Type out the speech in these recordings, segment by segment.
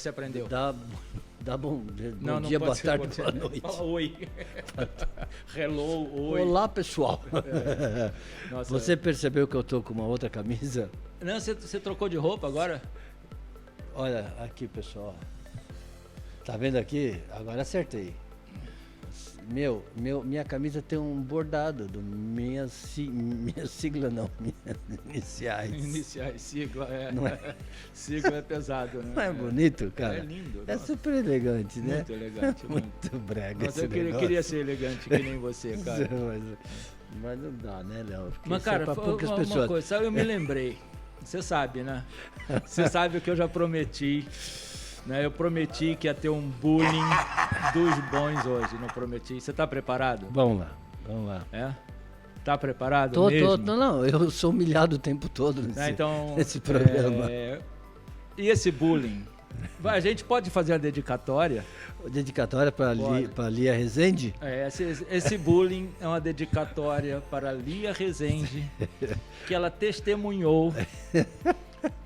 você aprendeu? Dá bom Não dia, boa pode ser tarde, bom dia. boa noite. Fala oi. Hello, oi. Olá, pessoal. Nossa. Você percebeu que eu tô com uma outra camisa? Não, você trocou de roupa agora? Olha, aqui, pessoal. Tá vendo aqui? Agora acertei. Minha camisa tem um bordado do minha sigla não, minhas iniciais. Iniciais, sigla, Não é? Sigla é pesado, né? Não é bonito, cara? É lindo. É nossa. super elegante, né? Muito elegante. Muito brega Mas esse eu negócio. queria ser elegante que nem você, cara. Mas não dá, né, Léo? Porque Mas, isso é cara, pra poucas uma pessoas. coisa, sabe, eu me lembrei. Você sabe, né? Você sabe o que eu já prometi. Né? Eu prometi que ia ter um bullying dos bons hoje, não prometi. Você tá preparado? Vamos lá. É? Tá preparado Tô, mesmo? não, eu sou humilhado o tempo todo nesse programa. E esse bullying? A gente pode fazer a dedicatória? Dedicatória para Lia Rezende? Esse bullying é uma dedicatória para Lia Rezende, que ela testemunhou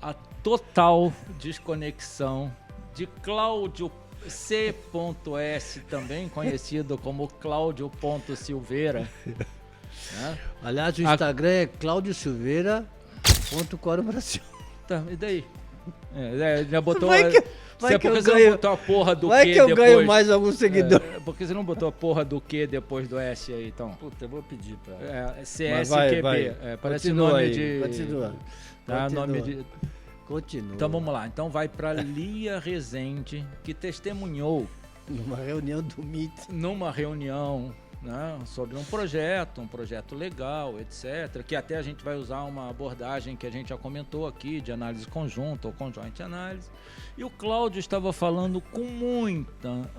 a total desconexão de Cláudio C.S., também conhecido como Cláudio.Silveira. Né? Aliás, o Instagram é claudiosilveira.corobrasil. Tá, e daí? Já botou... Vai que você não botou a porra do vai Q que eu depois? ganho mais algum seguidor. Porque você não botou a porra do Q depois do S aí, então? Puta, eu vou pedir pra... CSQB. Vai. Parece Continua nome aí, de... Continua. Tá, nome de... Continua. Então vamos lá. Então vai para Lia Rezende, que testemunhou numa reunião do MIT. Numa reunião, né, sobre um projeto legal, etc. Que até a gente vai usar uma abordagem que a gente já comentou aqui, de análise conjunta ou conjoint análise. E o Cláudio estava falando com muita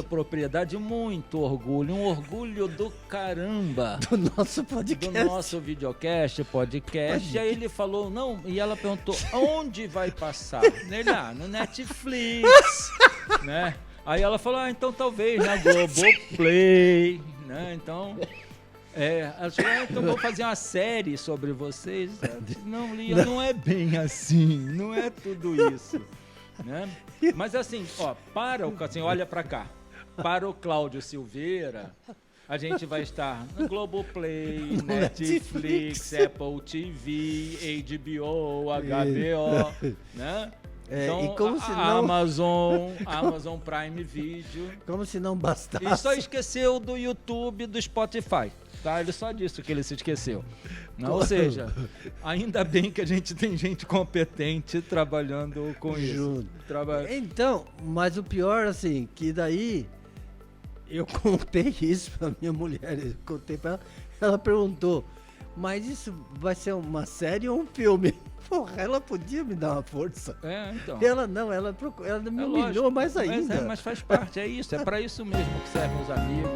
propriedade, muito orgulho, um orgulho do caramba. Do nosso podcast. Do nosso videocast, podcast. E aí ele falou, não, e ela perguntou, onde vai passar? Ele, no Netflix, né? Aí ela falou, então talvez na Globoplay, né? Então... ela falou, então vou fazer uma série sobre vocês. Não, Lia, não é bem assim, não é tudo isso. Né? Mas assim, olha pra cá. Para o Cláudio Silveira, a gente vai estar no Globoplay, Netflix, Apple TV, HBO, HBO, né? Então, e como se não... Amazon Prime Video. Como se não bastasse. E só esqueceu do YouTube, do Spotify. Tá? Ele só disse que ele se esqueceu. Não, ou seja, ainda bem que a gente tem gente competente trabalhando com isso. Então, mas o pior, assim, que daí eu contei isso pra minha mulher, eu contei pra ela perguntou, mas isso vai ser uma série ou um filme? Porra, ela podia me dar uma força. Então. Ela me humilhou mais ainda. Mas faz parte, é isso. É pra isso mesmo que servem os amigos,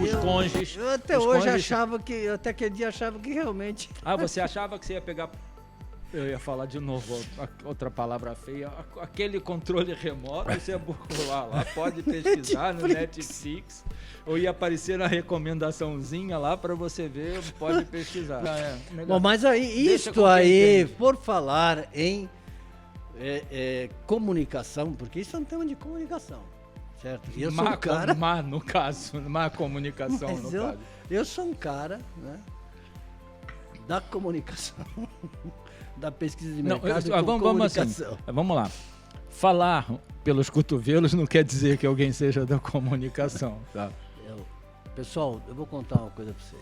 os cônjuges. Eu até hoje achava que, até aquele dia achava que realmente... Você achava que você ia pegar... Eu ia falar de novo outra palavra feia. Aquele controle remoto, você ia burlar lá, pode pesquisar no Netflix. Ou ia aparecer na recomendaçãozinha lá para você ver, pode pesquisar. Bom, mas aí, isto aí, por falar em comunicação, porque isso é um tema de comunicação, certo? Eu sou um cara... Má comunicação, no caso. Eu sou um cara, né, da comunicação, da pesquisa de mercado comunicação. Vamos lá. Falar pelos cotovelos não quer dizer que alguém seja da comunicação, tá? Pessoal, eu vou contar uma coisa para vocês.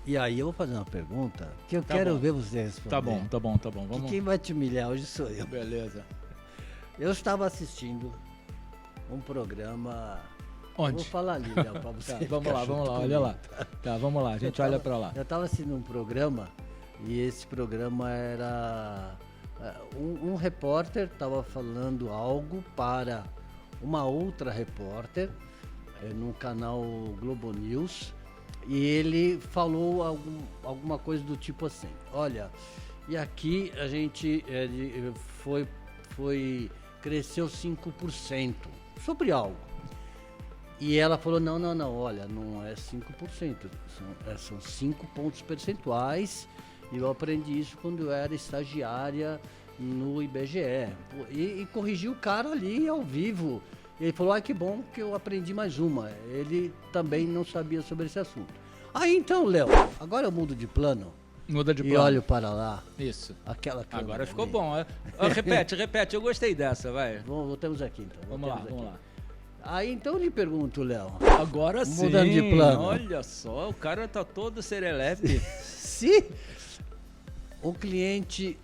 E aí eu vou fazer uma pergunta que eu quero ver você responder. Tá bom. Vamos... Quem vai te humilhar hoje sou eu. Beleza. Eu estava assistindo um programa... Onde? Vou falar ali, Léo, para você. Vamos lá, olha lá. Tá, vamos lá, a gente olha para lá. Eu estava assistindo um programa e esse programa era... Um repórter estava falando algo para uma outra repórter no canal Globo News e ele falou alguma coisa do tipo assim, olha, e aqui a gente cresceu 5% sobre algo. E ela falou, não, olha, não é 5%, são 5 pontos percentuais. E eu aprendi isso quando eu era estagiária no IBGE. E corrigiu o cara ali ao vivo. Ele falou, que bom que eu aprendi mais uma. Ele também não sabia sobre esse assunto. Aí então, Léo, agora eu mudo de plano. Muda de E plano. olho para lá. Isso. Aquela câmera Agora ficou ali. bom. Repete. Eu gostei dessa, vai. Voltamos aqui então. Vamos lá. Aí então eu lhe pergunto, Léo. Agora sim. Mudando de plano. Olha só, o cara tá todo serelepe. Se o cliente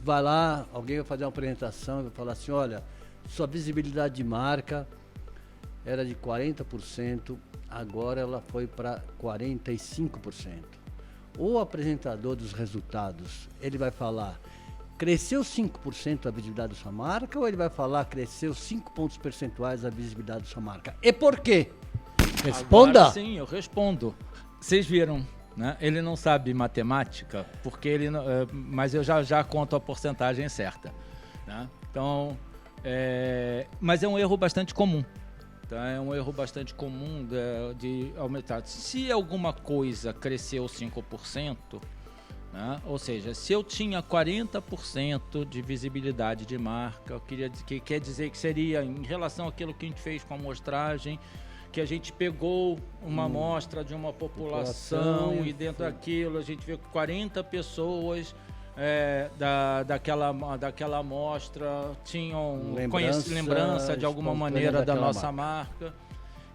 vai lá, alguém vai fazer uma apresentação e vai falar assim, olha, sua visibilidade de marca era de 40%, agora ela foi para 45%. O apresentador dos resultados, ele vai falar, cresceu 5% a visibilidade da sua marca, ou ele vai falar, cresceu 5 pontos percentuais a visibilidade da sua marca? E por quê? Responda! Agora sim, eu respondo. Vocês viram, né? Ele não sabe matemática, porque ele não, mas eu já conto a porcentagem certa, né? Então, mas é um erro bastante comum. Tá? É um erro bastante comum de aumentar. Se alguma coisa cresceu 5%, né? Ou seja, se eu tinha 40% de visibilidade de marca, que quer dizer que seria em relação àquilo que a gente fez com a amostragem, que a gente pegou uma amostra de uma população e dentro daquilo a gente viu que 40 pessoas daquela amostra tinham lembrança de alguma maneira da nossa marca,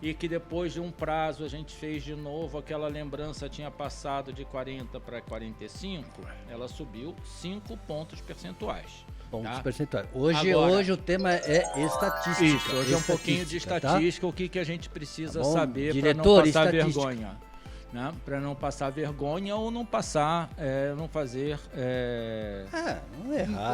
e que depois de um prazo a gente fez de novo, aquela lembrança tinha passado de 40 para 45, ela subiu 5 pontos percentuais. Pontos percentuais. Hoje o tema é estatística. Isso, hoje é um pouquinho de estatística, tá? O que a gente precisa saber para não passar vergonha. Né? Para não passar vergonha ou não passar, não fazer...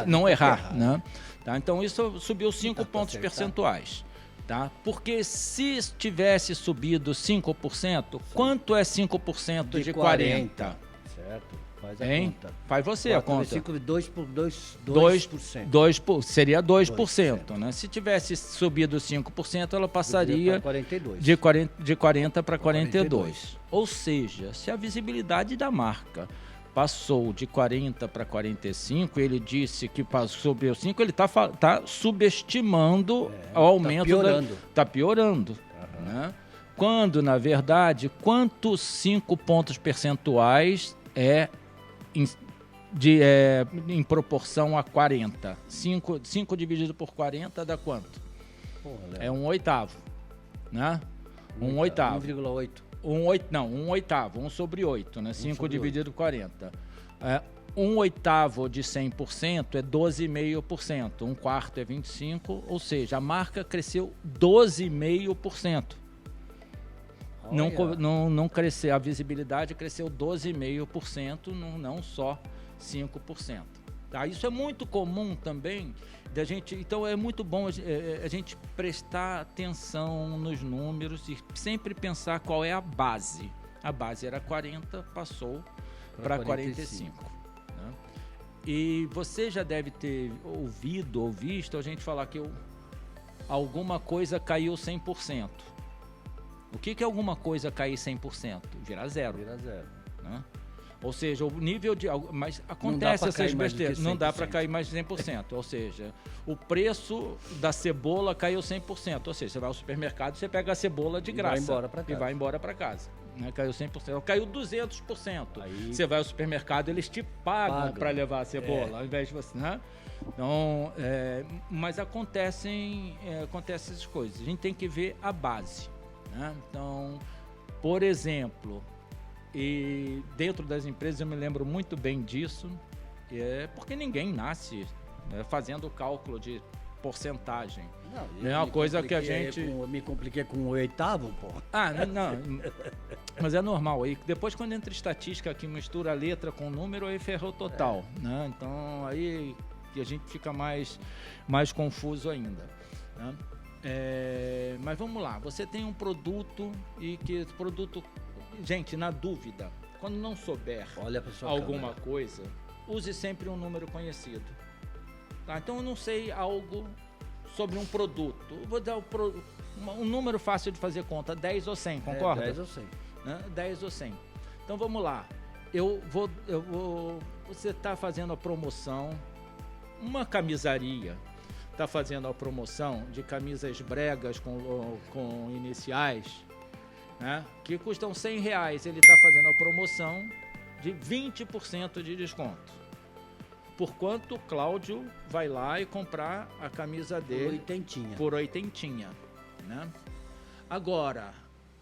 não errar. Né? Tá? Então isso subiu 5 pontos percentuais. Tá? Porque se tivesse subido 5%, quanto é 5% de 40? Certo. Faz a conta. Faz você a conta. 2%. Seria 2%. Né? Se tivesse subido 5%, ela passaria de 40 para 42. Ou seja, se a visibilidade da marca passou de 40 para 45, ele disse que subiu 5, ele está subestimando o aumento. Está piorando. Né? Quando, na verdade, quantos 5 pontos percentuais em proporção a 40? 5 dividido por 40 dá quanto? É 1/8, né? 1/8. 1,8. 1/8, 1 sobre 8, né? 5 dividido por 40. 1/8 de 100% é 12,5%. 1/4 é 25%, ou seja, a marca cresceu 12,5%. Não cresceu, a visibilidade cresceu 12,5%, não só 5%. Tá? Isso é muito comum também da gente, então é muito bom a gente prestar atenção nos números e sempre pensar qual é a base. A base era 40, passou para 45. Né? E você já deve ter ouvido ou visto a gente falar que alguma coisa caiu 100%. O que é alguma coisa cair 100%? Virar zero. Né? Ou seja, o nível de... Mas acontece essas besteiras. Não dá para cair mais de 100%. Ou seja, o preço da cebola caiu 100%. Ou seja, você vai ao supermercado, você pega a cebola de graça. E vai embora para casa. Né? Caiu 100%. Caiu 200%. Aí... Você vai ao supermercado, eles te pagam para levar a cebola, ao invés de você... Né? Então, mas acontecem essas coisas. A gente tem que ver a base. Né? Então, por exemplo, e dentro das empresas eu me lembro muito bem disso, porque ninguém nasce fazendo o cálculo de porcentagem. Não é uma coisa que a gente... Eu me compliquei com o 8º, pô. Não, mas é normal. E depois quando entra estatística que mistura a letra com o número, aí ferrou total. Né? Então aí a gente fica mais confuso ainda. Né? Mas vamos lá, você tem um produto e que esse produto, gente, na dúvida, quando não souber alguma coisa, use sempre um número conhecido. Tá? Então eu não sei algo sobre um produto, eu vou dar um número fácil de fazer conta, 10 ou 100, concorda? 10 ou 100. Né? 10 ou 100. Então vamos lá, você está fazendo a promoção uma camisaria está fazendo a promoção de camisas bregas com iniciais, né, que custam R$100, ele está fazendo a promoção de 20% de desconto. Por quanto o Cláudio vai lá e comprar a camisa dele por oitentinha, né? Agora,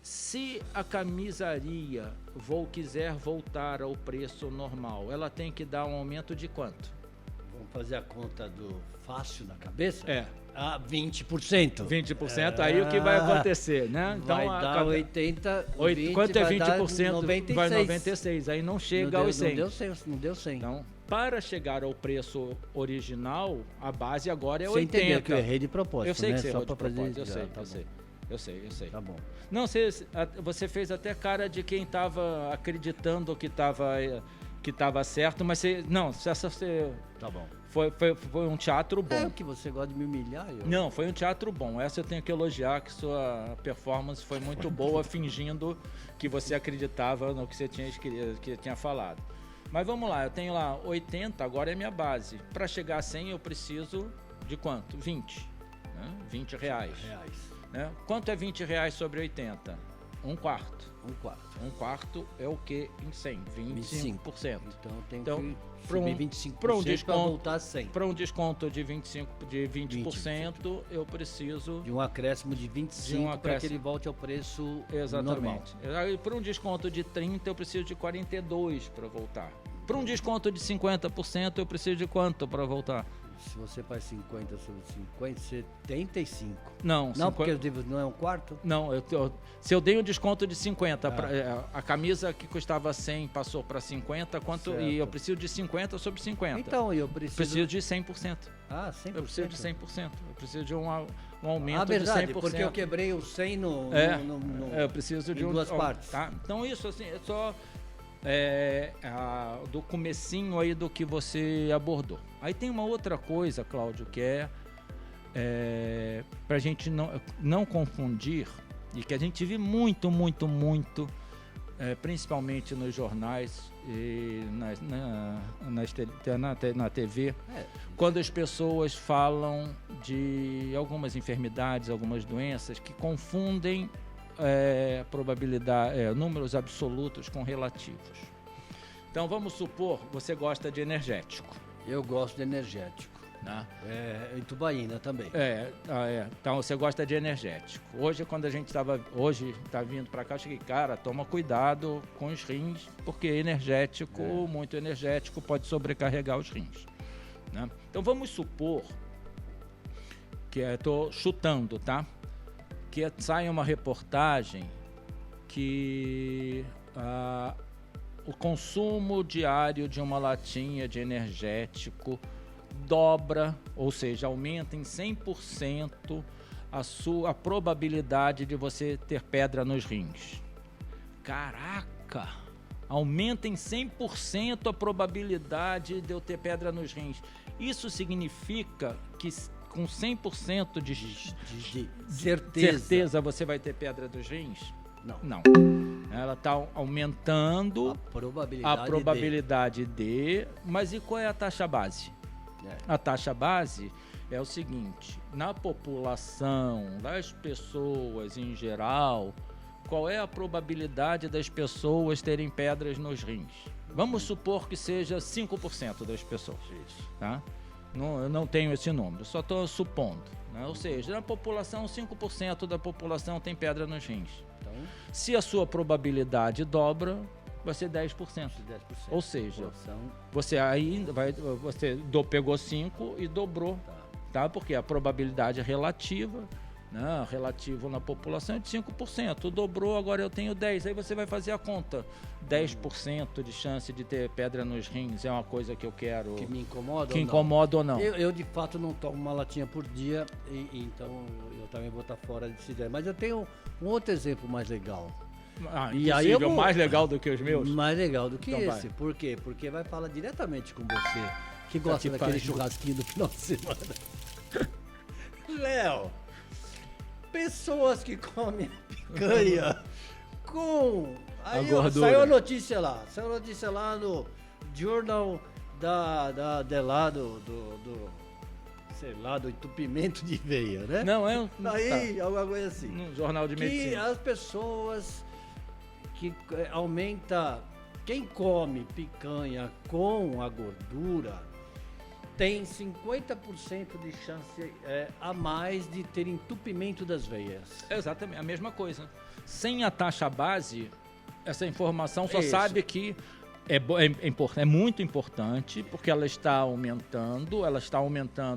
se a camisaria quiser voltar ao preço normal, ela tem que dar um aumento de quanto? Vamos fazer a conta do fácil na cabeça? 20%. 20%, aí o que vai acontecer, né? Então, vai dar 80, 20, quanto é 20%? 96. Vai 96, aí não chega aos 100. Não deu 100. Então, para chegar ao preço original, a base agora é você 80. Você entendeu que eu errei de propósito, eu sei, né? que você errou de propósito, eu sei. Tá bom. Não, você fez até cara de quem estava acreditando que estava certo, mas você... Não, você... Tá bom. Foi um teatro bom. É o que você gosta de me humilhar? Não, foi um teatro bom. Essa eu tenho que elogiar, que sua performance foi muito boa, fingindo que você acreditava no que você tinha falado. Mas vamos lá, eu tenho lá 80, agora é minha base. Para chegar a 100 eu preciso de quanto? 20. Né? R$20. Né? Quanto é R$20 sobre 80? Um quarto. Um quarto é o que em 100? 25%. Então tem que subir 25% para voltar a 100. Para um desconto de 20%, eu preciso... De um acréscimo de 25% para que ele volte ao preço normal. Para um desconto de 30%, eu preciso de 42% para voltar. Para um desconto de 50%, eu preciso de quanto para voltar? Se você faz 50 sobre 50, 75. Não, porque não é um quarto? Não, se eu dei um desconto de 50, a camisa que custava 100 passou para 50, e eu preciso de 50 sobre 50. Então, eu preciso de 100%. 100%. Eu preciso de 100%. Eu preciso de um aumento verdade, de 100%. Porque eu quebrei o 100 eu preciso de duas partes. Tá? Então, isso assim, é só... do comecinho aí do que você abordou. Aí tem uma outra coisa, Cláudio, que para a gente não confundir, e que a gente vê muito, principalmente nos jornais e na TV, quando as pessoas falam de algumas enfermidades, algumas doenças, que confundem probabilidade, números absolutos com relativos. Então vamos supor, você gosta de energético. Eu gosto de energético. Né? Em Tubaína também. Então você gosta de energético. Hoje, quando a gente tá vindo para cá, eu cheguei, cara, toma cuidado com os rins, porque muito energético pode sobrecarregar os rins. Né? Então vamos supor que estou chutando, tá? Que sai uma reportagem que o consumo diário de uma latinha de energético dobra, ou seja, aumenta em 100% a probabilidade de você ter pedra nos rins. Caraca! Aumenta em 100% a probabilidade de eu ter pedra nos rins. Isso significa que com 100% de certeza você vai ter pedra dos rins? Não. Ela está aumentando a probabilidade de... Mas e qual é a taxa base? A taxa base é o seguinte: na população, das pessoas em geral, qual é a probabilidade das pessoas terem pedras nos rins? Vamos supor que seja 5% das pessoas. Tá? Eu não tenho esse número, só estou supondo. Né? Ou seja, na população, 5% da população tem pedra nos rins. Então, se a sua probabilidade dobra, vai ser 10%. Ou seja, você pegou 5 e dobrou, tá? Porque a probabilidade é relativa, né? Relativo na população é de 5%. Dobrou, agora eu tenho 10%. Aí você vai fazer a conta. 10% de chance de ter pedra nos rins é uma coisa que eu quero... Que me incomoda que incomoda ou não? Eu de fato não tomo uma latinha por dia, então eu também vou estar fora desse ideia. Mas eu tenho um outro exemplo mais legal. E aí mais legal do que os meus? Mais legal do que então esse. Vai. Por quê? Porque vai falar diretamente com você, que gosta daquele churrasquinho do final de semana. Léo, pessoas que comem picanha com... Aí, saiu a notícia lá no Journal de lá sei lá, do entupimento de veia, né? Não, Aí, alguma coisa assim. No Jornal de Que Medicina. as pessoas que aumenta, quem come picanha com a gordura tem 50% de chance a mais de ter entupimento das veias. Exatamente, a mesma coisa. Sem a taxa base, essa informação só Isso. sabe que é muito importante, porque ela está aumentando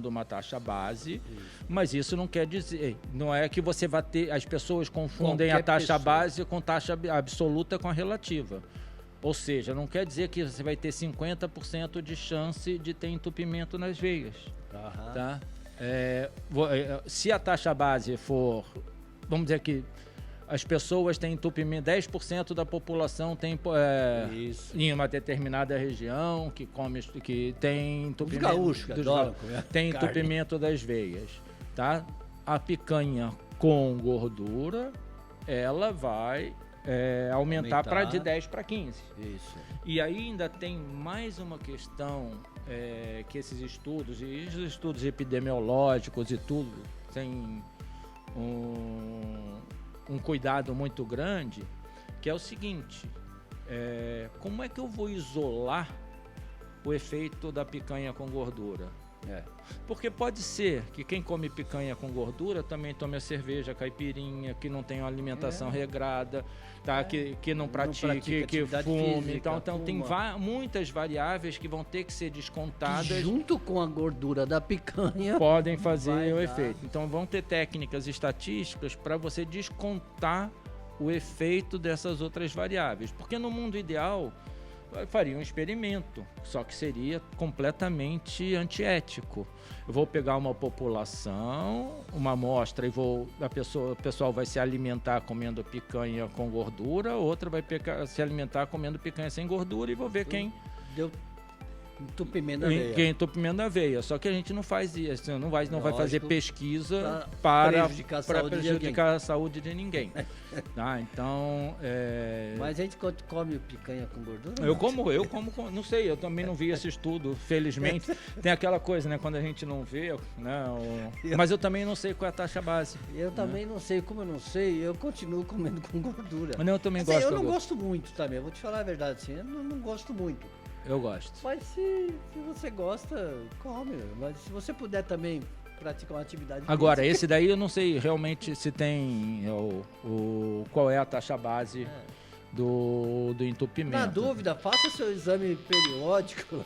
uma taxa base, mas isso não quer dizer, não é que você vai ter, as pessoas confundem Qualquer a taxa pessoa. base com taxa absoluta com a relativa. Ou seja, não quer dizer que você vai ter 50% de chance de ter entupimento nas veias. Aham. Tá? Se a taxa base for, vamos dizer que as pessoas têm entupimento, 10% da população tem Isso. em uma determinada região que tem Os entupimento. gaúchos que adoram comer Tem carne. entupimento das veias. Tá? A picanha com gordura, ela vai aumentar de 10 para 15. Isso. E aí ainda tem mais uma questão que esses estudos, e os estudos epidemiológicos e tudo, tem um cuidado muito grande, que é o seguinte, como é que eu vou isolar o efeito da picanha com gordura? Porque pode ser que quem come picanha com gordura também tome a cerveja, caipirinha, que não tem uma alimentação regrada, tá? Que não pratique, que fume. Física, Então tem muitas variáveis que vão ter que ser descontadas. Que junto com a gordura da picanha Podem fazer vai o dar. efeito. Então vão ter técnicas estatísticas para você descontar o efeito dessas outras variáveis. Porque no mundo ideal faria um experimento, só que seria completamente antiético. Eu vou pegar uma população, uma amostra, e o pessoal vai se alimentar comendo picanha com gordura, outra vai se alimentar comendo picanha sem gordura, e vou ver quem deu entupimento da veia. Quem entupimento da veia. Só que a gente não faz isso, não vai fazer Lógico, pesquisa para para prejudicar prejudicar a saúde de ninguém. Tá? Então, Mas a gente come picanha com gordura? eu como, não sei, eu também não vi esse estudo, felizmente. Tem aquela coisa, né, quando a gente não vê, né, mas eu também não sei qual é a taxa base. Eu também não sei, como eu não sei, eu continuo comendo com gordura. Mas eu também Assim, gosto. eu não gosto muito também, eu vou te falar a verdade, assim, eu não gosto muito. Eu gosto. Mas se você gosta, come. Mas se você puder também praticar uma atividade Agora, física, esse daí eu não sei realmente se tem qual é a taxa base do entupimento. na dúvida, faça seu exame periódico.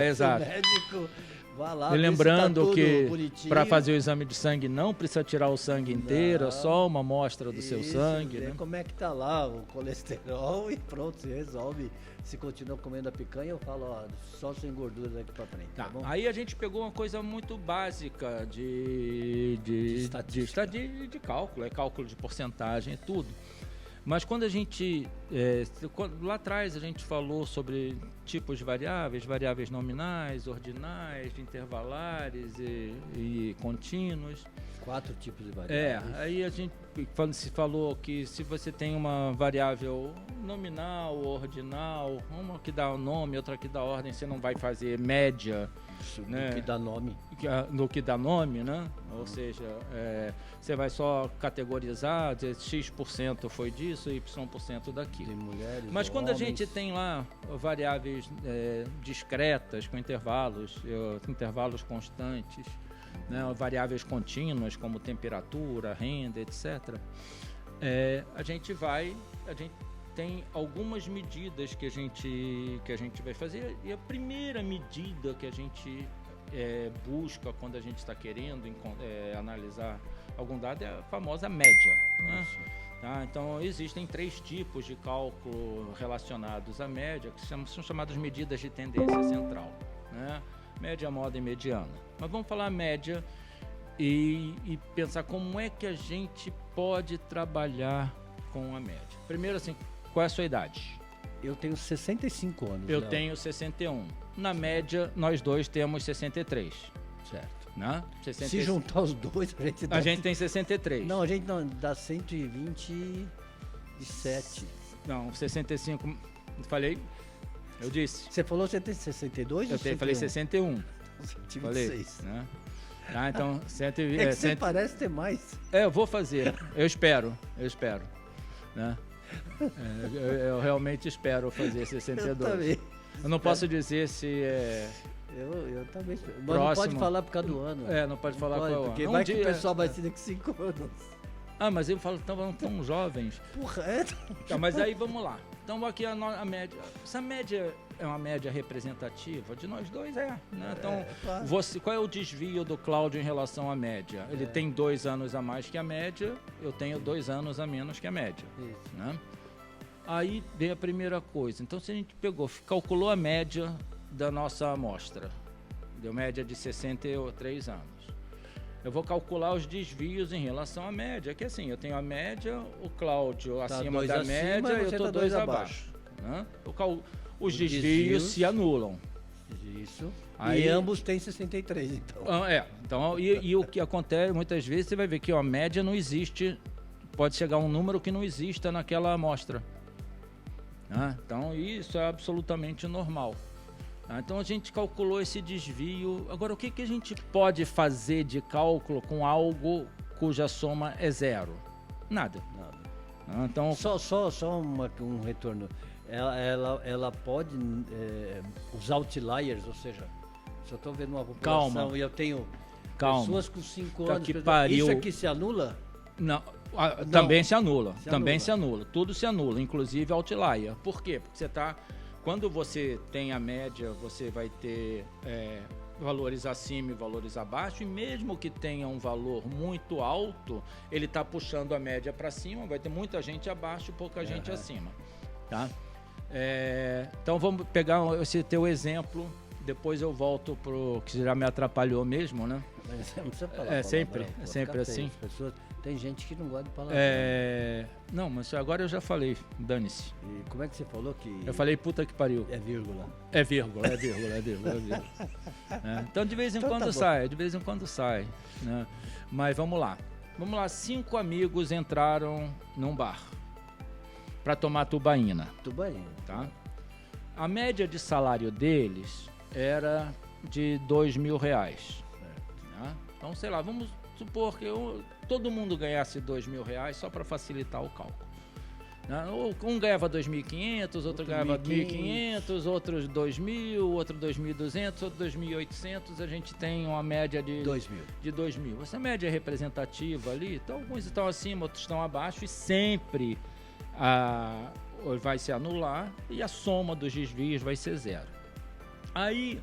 Exato. O médico, vá lá, E vê se lembrando tá tudo que bonitinho. para fazer o exame de sangue não precisa tirar o sangue inteiro, é só uma amostra do seu Isso, sangue. ver Né? como é que tá lá o colesterol e pronto, se resolve. Se continua comendo a picanha, eu falo, ó, só sem gordura daqui pra frente, tá bom? Aí a gente pegou uma coisa muito básica de estatística. de cálculo, cálculo de porcentagem e tudo. Mas quando a gente, lá atrás a gente falou sobre tipos de variáveis nominais, ordinais, intervalares e contínuas. 4 tipos de variáveis. Aí a gente se falou que se você tem uma variável nominal, ordinal, uma que dá o nome, outra que dá ordem, você não vai fazer média, né? Do que dá nome. Do que dá nome, né? Ou seja, você vai só categorizar, dizer X% foi disso, Y% daquilo. De mulheres, Mas quando a homens. gente tem lá variáveis discretas, com intervalos constantes, né, variáveis contínuas como temperatura, renda, etc. A gente tem algumas medidas que a gente vai fazer, e a primeira medida que a gente busca quando a gente está querendo analisar algum dado é a famosa média. Né? Tá? Então existem 3 tipos de cálculo relacionados à média, que são chamadas medidas de tendência central, né? Média, moda e mediana. Mas vamos falar média e pensar como é que a gente pode trabalhar com a média. Primeiro, assim, qual é a sua idade? Eu tenho 65 anos. Eu Léo. tenho 61. Na média, nós dois temos 63. Certo. Né? Se juntar os dois, a gente dá... A gente tem 63. Não, a gente não, dá 127. Não, 65, falei? Eu disse. Você falou que você tem 62 ou 61? Falei 61. Você tem Falei, 26. né? Ah, então, É que você parece ter mais. eu vou fazer. Eu espero. Né? Eu realmente espero fazer 62. Eu também. Eu não posso dizer se é... Eu também espero. Mas Próximo. não pode falar por causa do ano. Não pode falar qual é o ano. Porque vai que o pessoal vai ser daqui 5 anos. Ah, mas eu falo, então tão jovens. Porra, Tá, mas aí vamos lá. Então aqui a média. Essa média é uma média representativa de nós dois, né? Então, claro. qual é o desvio do Cláudio em relação à média? Ele tem 2 anos a mais que a média, eu tenho 2 anos a menos que a média. Isso. Né? Aí vem a primeira coisa. Então, se a gente calculou a média da nossa amostra, deu média de 63 anos. Eu vou calcular os desvios em relação à média, que assim, eu tenho a média, o Cláudio Tá acima da média, eu estou 2 abaixo. Né? Os desvios se anulam. Isso. Aí, e ambos têm 63, então. Então, e o que acontece, muitas vezes você vai ver que a média não existe, pode chegar a um número que não exista naquela amostra. Então, isso é absolutamente normal. Então a gente calculou esse desvio. Agora, o que a gente pode fazer de cálculo com algo cuja soma é 0? Nada. Então, Só um retorno. Ela pode usar outliers, ou seja, se eu estou vendo uma população e eu tenho pessoas com 5 anos, que pariu. isso aqui se anula? Não, também se anula. Também se anula. Tudo se anula, inclusive outlier. Por quê? Porque quando você tem a média, você vai ter valores acima e valores abaixo, e mesmo que tenha um valor muito alto, ele está puxando a média para cima, vai ter muita gente abaixo e pouca gente acima. Tá? Então vamos pegar esse teu exemplo, depois eu volto pro que já me atrapalhou mesmo, né? Não precisa falar sempre assim. Tem gente que não gosta de palavrão. Não, mas agora eu já falei, dane-se. E como é que você falou que... Eu falei puta que pariu. É vírgula. É vírgula. Então de vez em quando sai, né? Mas vamos lá. 5 amigos entraram num bar para tomar tubaína. Tá? A média de salário deles era de R$2.000. Tá? Então, sei lá, vamos supor que todo mundo ganhasse R$2.000 só para facilitar o cálculo. Né? Um ganhava 2.500, outro ganhava 1.500, outros 2.000, outro 2.200, outro 2.800. A gente tem uma média de 2.000. Essa média é representativa ali, então alguns estão acima, outros estão abaixo, e sempre vai se anular e a soma dos desvios vai ser 0. Aí,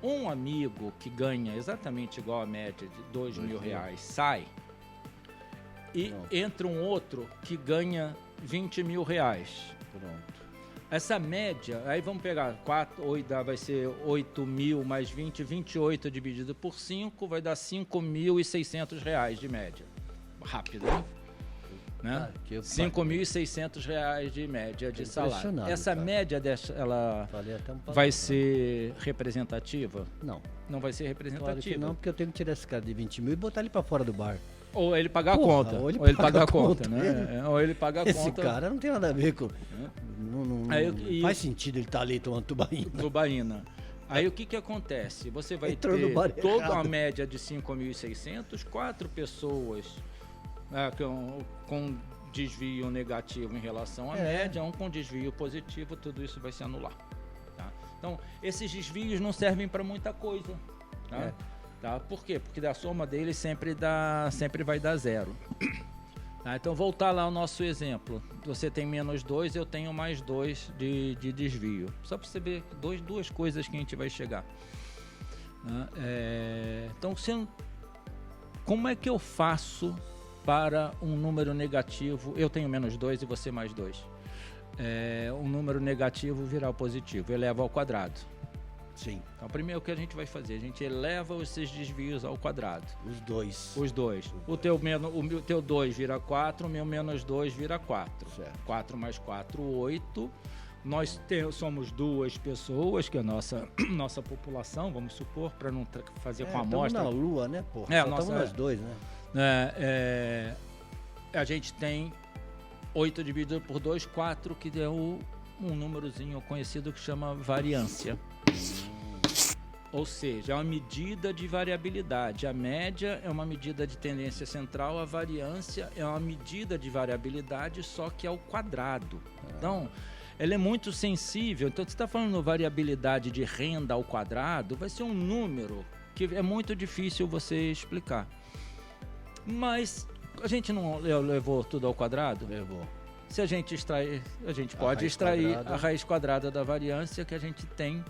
um amigo que ganha exatamente igual a média de R$2.000 sai e entra um outro que ganha R$20.000. Pronto. Essa média, aí vamos pegar 8, vai ser 8.000 mais 20, 28 dividido por 5, vai dar R$5.600 de média. Rápido, hein? Né? R$5.600 de média de salário. Essa média ela vai ser representativa? Não vai ser representativa. Claro que não, porque eu tenho que tirar esse cara de 20.000 e botar ele pra fora do bar. Ou ele pagar a conta. Ou ele pagar a conta, né? Ou ele pagar a conta. Esse cara não tem nada a ver com... Não faz sentido ele estar ali tomando tubaína. Aí o que acontece? Você vai ter toda uma média de 5.600, 4 pessoas com desvio negativo em relação à média, um com desvio positivo, tudo isso vai se anular. Tá? Então, esses desvios não servem para muita coisa. Tá? Tá? Por quê? Porque da soma deles sempre vai dar 0. Tá? Então, voltar lá ao nosso exemplo. Você tem -2, eu tenho mais 2 de desvio. Só para você ver duas coisas que a gente vai chegar. Tá? Então, como é que eu faço para um número negativo? Eu tenho -2 e você mais 2. Um número negativo virar positivo, eleva ao quadrado. Sim. Então, primeiro o que a gente vai fazer? A gente eleva esses desvios ao quadrado. Os dois. O teu 2 vira 4, o meu -2 vira 4. Certo. 4 mais 4, 8. Nós somos 2 pessoas, que é a nossa população, vamos supor, para não fazer com a amostra. Estamos na Lua, né, pô? Estamos nós dois, né? A gente tem 8 dividido por 2, 4, que deu um númerozinho conhecido que chama variância. Ou seja, é uma medida de variabilidade. A média é uma medida de tendência central, a variância é uma medida de variabilidade, só que ao quadrado. Então, ela é muito sensível. Então, se você está falando variabilidade de renda ao quadrado, vai ser um número que é muito difícil você explicar. Mas a gente não levou tudo ao quadrado? Levou. Se a gente extrair, a gente pode extrair a raiz quadrada da variância que a gente tem.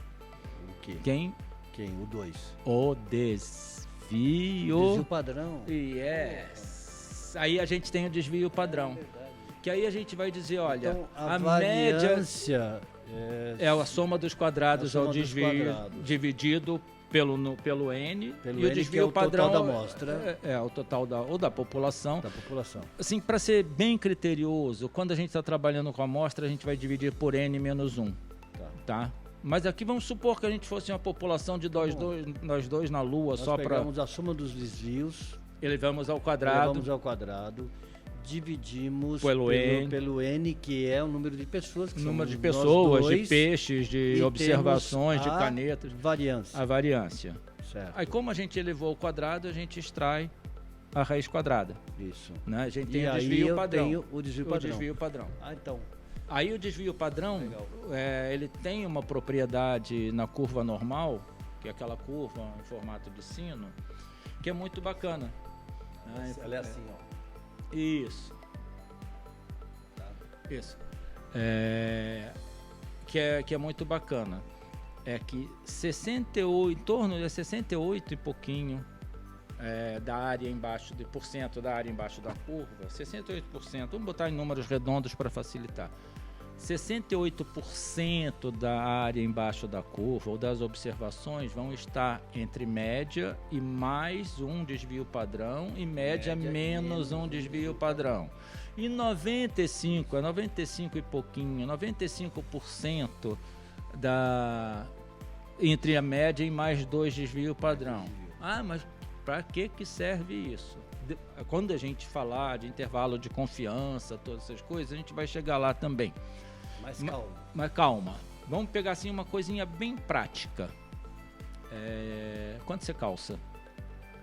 O quê? Quem? O 2. O desvio. Desvio padrão. Yes. Aí a gente tem o desvio padrão. É verdade. Que aí a gente vai dizer, olha, Então, a média variância é a soma dos quadrados ao desvio dividido pelo N, pelo e o N, desvio que é o padrão total da amostra. é o total da população. Da população. Assim, para ser bem criterioso, quando a gente está trabalhando com a amostra, a gente vai dividir por N menos 1. Tá? Mas aqui vamos supor que a gente fosse uma população de nós dois na Lua, Nós só para... pegamos a soma dos desvios, elevamos ao quadrado, dividimos pelo N, que é o número de pessoas. Que número de somos pessoas, nós dois, de peixes, de observações, de a canetas. variância. A variância. Certo. Aí, como a gente elevou ao quadrado, a gente extrai a raiz quadrada. Isso. Né? A gente tem E o aí desvio eu padrão. tenho o desvio padrão. Então. Aí o desvio padrão, ele tem uma propriedade na curva normal, que é aquela curva em formato de sino, que é muito bacana. Ela é assim, ó. Isso. Isso. Que é muito bacana. É que 68, em torno de 68 e pouquinho da área embaixo, de porcento da área embaixo da curva, 68%, vamos botar em números redondos para facilitar. 68% da área embaixo da curva ou das observações vão estar entre média e mais um desvio padrão e média menos um desvio padrão. E 95 e pouquinho, 95% entre a média e mais 2 desvio padrão. Ah, mas para que serve isso? Quando a gente falar de intervalo de confiança, todas essas coisas, a gente vai chegar lá também. Mas calma. Vamos pegar assim uma coisinha bem prática. Quanto você calça?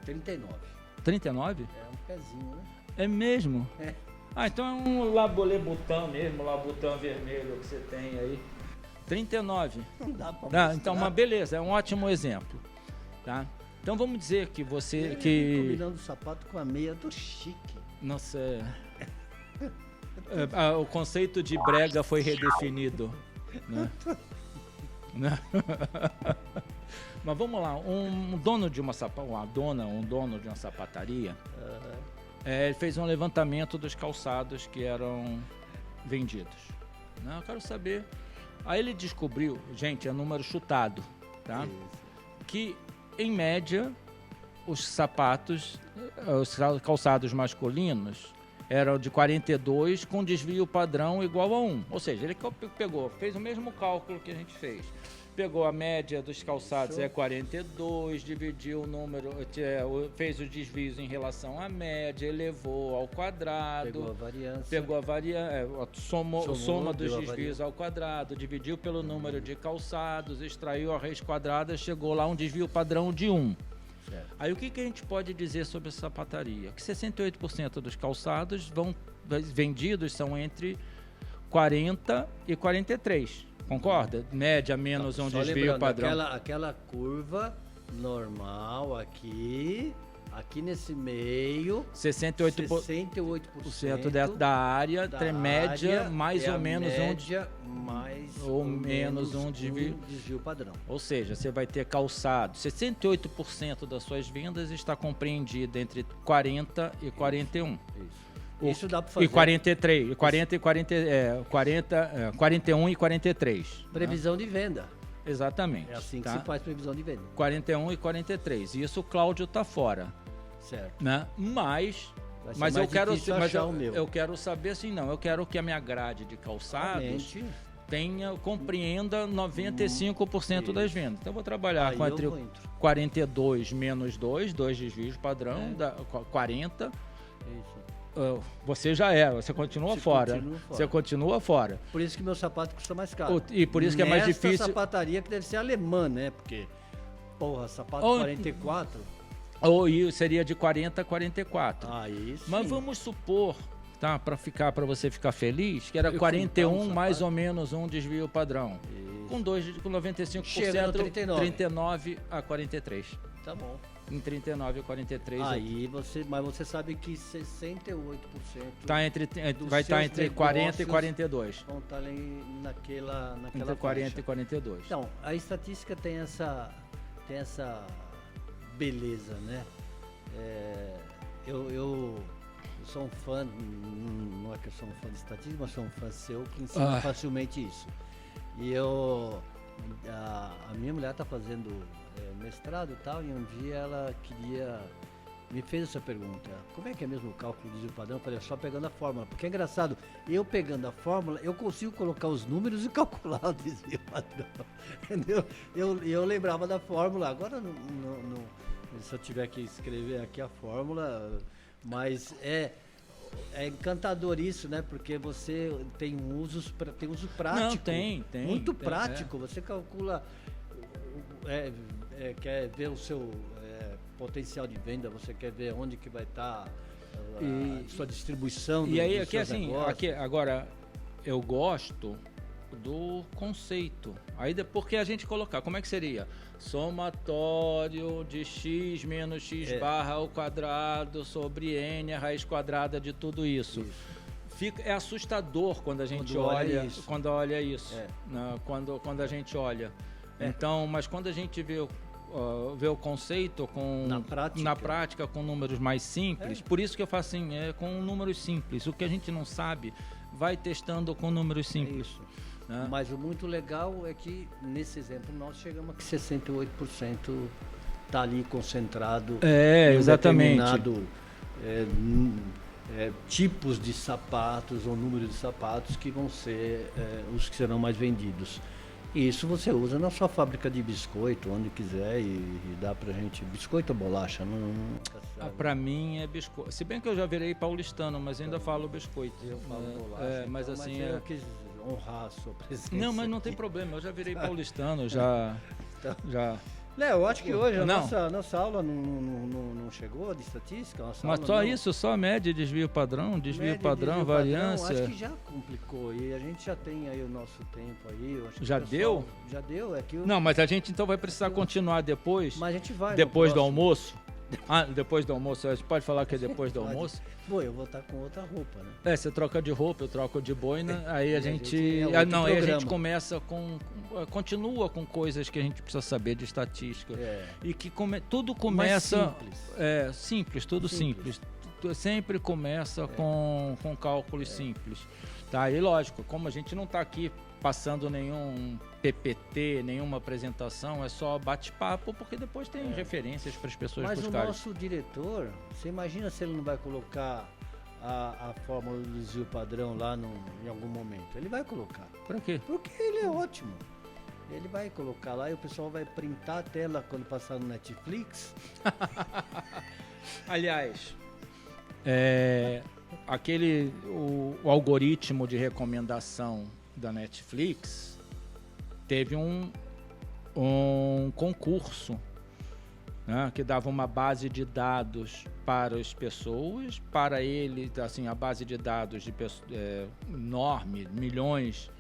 39. 39? É um pezinho, né? É mesmo? É. Ah, então é um Labolebutan mesmo, Labutan vermelho que você tem aí. 39. Não dá pra mostrar. Então, mas beleza, é um ótimo exemplo. Tá? Então vamos dizer que você... Combinando o sapato com a meia do chique. Nossa, o conceito de brega foi redefinido. Né? Mas vamos lá, um dono de uma sapataria, ele fez um levantamento dos calçados que eram vendidos. Não, eu quero saber. Aí ele descobriu, gente, é número chutado, tá? Que em média os sapatos, os calçados masculinos eram de 42 com desvio padrão igual a 1. Ou seja, ele fez o mesmo cálculo que a gente fez. Pegou a média dos calçados, 42, dividiu o número, fez os desvios em relação à média, elevou ao quadrado. Pegou a variância. Soma dos desvios ao quadrado, dividiu pelo número de calçados, extraiu a raiz quadrada, chegou lá um desvio padrão de 1. Certo. Aí o que a gente pode dizer sobre a sapataria? Que 68% dos calçados vendidos são entre 40 e 43. Concorda? Média menos um desvio padrão. Aquela curva normal aqui nesse meio, 68% da área, média mais ou menos um desvio padrão. Ou seja, você vai ter calçado. 68% das suas vendas está compreendida entre 40 e 41. Isso dá para fazer. E 43, 41 e 43. Previsão de venda. Exatamente. É assim que se faz previsão de venda. 41 e 43. Isso o Cláudio tá fora. Certo. Né? Mas eu quero saber assim, não. Eu quero que a minha grade de calçados compreenda 95% das vendas. Então eu vou trabalhar entre 42 menos 2 desvios padrão, 40. Isso. Você já é, você continua fora. Você continua fora. Por isso que meu sapato custa mais caro. E por isso que é mais difícil. Sapataria que deve ser alemã, né? Porque, porra, sapato 44. Ou seria de 40 a 44. Isso. Mas vamos supor, tá? Para você ficar feliz, que era 41 mais ou menos um desvio padrão. Isso. Com 95%, chega no 39 a 43. Tá bom. Em 39 a 43. Mas você sabe que 68% vai estar entre 40 e 42. Vão estar ali naquela entre 40 e 42. Então, a estatística tem essa beleza, né? Eu sou um fã, não é que eu sou um fã de estatística, mas sou um fã seu que ensina facilmente isso. E a minha mulher está fazendo mestrado e tal, e um dia ela me fez essa pergunta: como é que é mesmo o cálculo do desvio padrão? Eu falei: só pegando a fórmula, porque é engraçado, eu pegando a fórmula, eu consigo colocar os números e calcular o desvio padrão, entendeu? Eu lembrava da fórmula, agora se eu tiver que escrever aqui a fórmula, mas é encantador isso, né? Porque você tem uso prático. Não, tem. Muito prático. Você calcula, quer ver o seu potencial de venda, você quer ver onde que vai estar a sua distribuição. E aí, aqui assim, agora, eu gosto do conceito. Aí depois que a gente colocar, como é que seria? Somatório de x menos x barra ao quadrado sobre n, a raiz quadrada de tudo isso. É assustador quando a gente olha isso. Quando a gente olha. Então, mas quando a gente vê o conceito na prática com números mais simples, por isso que eu faço assim, com números simples. O que a gente não sabe, vai testando com números simples. Isso. Mas o muito legal é que, nesse exemplo, nós chegamos a que 68% está ali concentrado em determinado tipos de sapatos ou número de sapatos que vão ser os que serão mais vendidos. E isso você usa na sua fábrica de biscoito, onde quiser, e dá pra gente... Biscoito ou bolacha? Pra mim é biscoito. Se bem que eu já virei paulistano, mas ainda falo biscoito. Eu falo bolacha. Mas assim... eu quis honrar a sua presença. Não, mas não tem problema, eu já virei paulistano, já... Léo, acho que hoje a nossa aula não chegou de estatística. Mas só isso, só média, desvio padrão, variância. Acho que já complicou e a gente já tem aí o nosso tempo aí. Acho que já deu? Já deu. Não, mas a gente então vai precisar continuar depois. Mas a gente vai. Depois do almoço. Depois do almoço, você pode falar que é depois do almoço? Bom, eu vou estar com outra roupa, né? Você troca de roupa, eu troco de boina, aí a gente começa continua com coisas que a gente precisa saber de estatística. E que tudo começa simples, tudo simples. Sempre começa com cálculos simples. Tá? E lógico, como a gente não está aqui passando nenhum PPT, nenhuma apresentação, é só bate-papo, porque depois tem referências para as pessoas buscarem. Mas o nosso diretor, você imagina se ele não vai colocar a fórmula do desvio padrão lá em algum momento? Ele vai colocar. Para quê? Porque ele é ótimo. Ele vai colocar lá e o pessoal vai printar a tela quando passar no Netflix. Aliás, o algoritmo de recomendação da Netflix teve um concurso, né, que dava uma base de dados para as pessoas, para ele, assim, a base de dados enorme, milhões,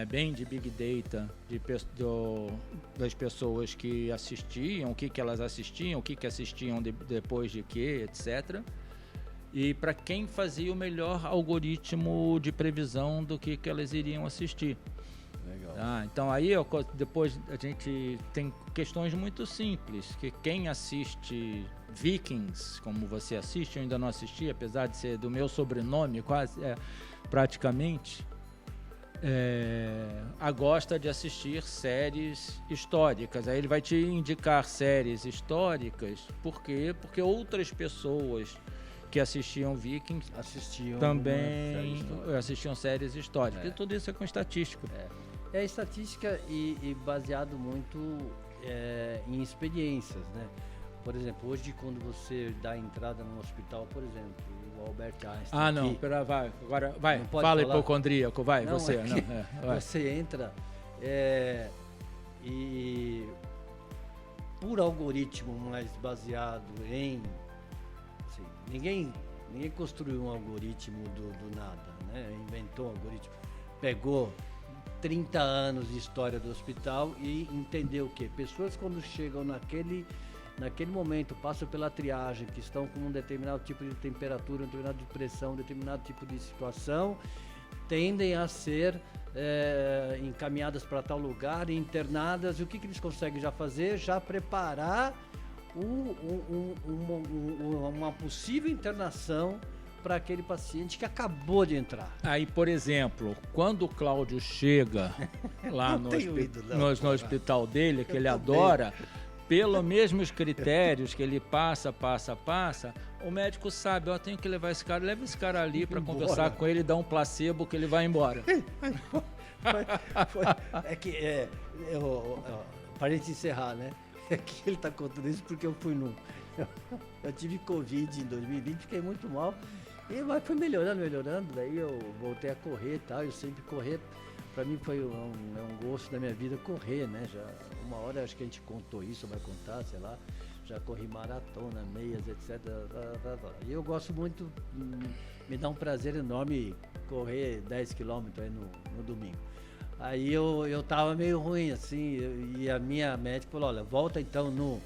bem de big data das pessoas que assistiam, o que elas assistiam, o que assistiam depois de quê, etc. E para quem fazia o melhor algoritmo de previsão do que elas iriam assistir. Legal. Então aí depois a gente tem questões muito simples, que quem assiste Vikings, como você assiste, eu ainda não assisti, apesar de ser do meu sobrenome, quase praticamente, gosta de assistir séries históricas. Aí ele vai te indicar séries históricas, por quê? Porque outras pessoas que assistiam Vikings também assistiam séries históricas. E tudo isso é com estatística. É estatística e baseado muito em experiências, né? Por exemplo, hoje quando você dá entrada num hospital, por exemplo, o o Albert Einstein. Ah, não, que pera, vai, agora vai, Não pode fala falar? hipocondríaco, vai, Não, você. é Não, que vai. você entra e por algoritmo, mas baseado em... assim, ninguém construiu um algoritmo do nada, né? Inventou um algoritmo. Pegou 30 anos de história do hospital e entendeu o quê? Pessoas quando chegam naquele momento, passam pela triagem, que estão com um determinado tipo de temperatura, um determinado de pressão, um determinado tipo de situação, tendem a ser encaminhadas para tal lugar, internadas, e o que eles conseguem já fazer? Já preparar uma possível internação para aquele paciente que acabou de entrar. Aí, por exemplo, quando o Cláudio chega lá no hospital dele, que ele adora, pelos mesmos critérios que ele passa, o médico sabe, ó, tenho que levar esse cara, leva esse cara ali para conversar com ele, dar um placebo que ele vai embora. Para a gente encerrar, né? É que ele está contando isso porque eu fui eu tive Covid em 2020, fiquei muito mal, mas foi melhorando, daí eu voltei a correr e tal, eu sempre correr. Para mim foi um gosto da minha vida correr, né? Já uma hora acho que a gente contou isso, vai contar, sei lá. Já corri maratona, meias, etc. E eu gosto muito, me dá um prazer enorme correr 10 quilômetros aí no domingo. Aí eu tava meio ruim, assim, e a minha médica falou, olha, volta então no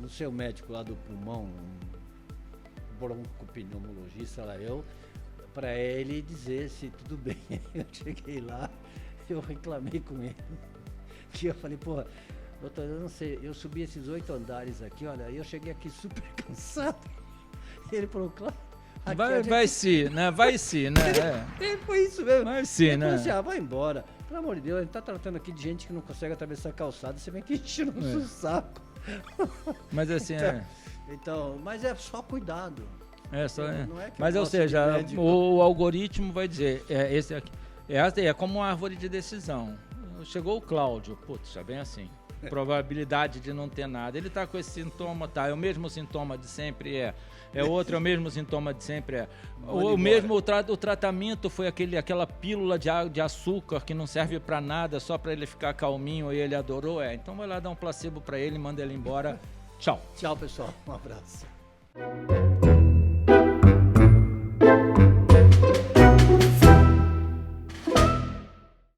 seu médico lá do pulmão, broncopneumologista lá, para ele dizer se tudo bem. Eu cheguei lá, eu reclamei com ele, que eu falei, porra, doutor, eu não sei, eu subi esses 8 andares aqui, olha, eu cheguei aqui super cansado. E ele falou, claro. Vai sim, né? Foi isso mesmo. Vai sim, ele né? falou assim, vai embora. Pelo amor de Deus, a gente tá tratando aqui de gente que não consegue atravessar a calçada, você vem aqui enchendo o saco. Mas assim, então, mas é só cuidado. Não é que mas, ou seja, o algoritmo vai dizer, esse aqui, é como uma árvore de decisão. Chegou o Cláudio, putz, já vem assim. Probabilidade de não ter nada. Ele está com esse sintoma, tá? É o mesmo sintoma de sempre, é outro, é o mesmo sintoma de sempre, o tratamento foi aquela pílula de açúcar que não serve para nada, só para ele ficar calminho e ele adorou, então vai lá dar um placebo para ele, manda ele embora. Tchau. Tchau, pessoal. Um abraço.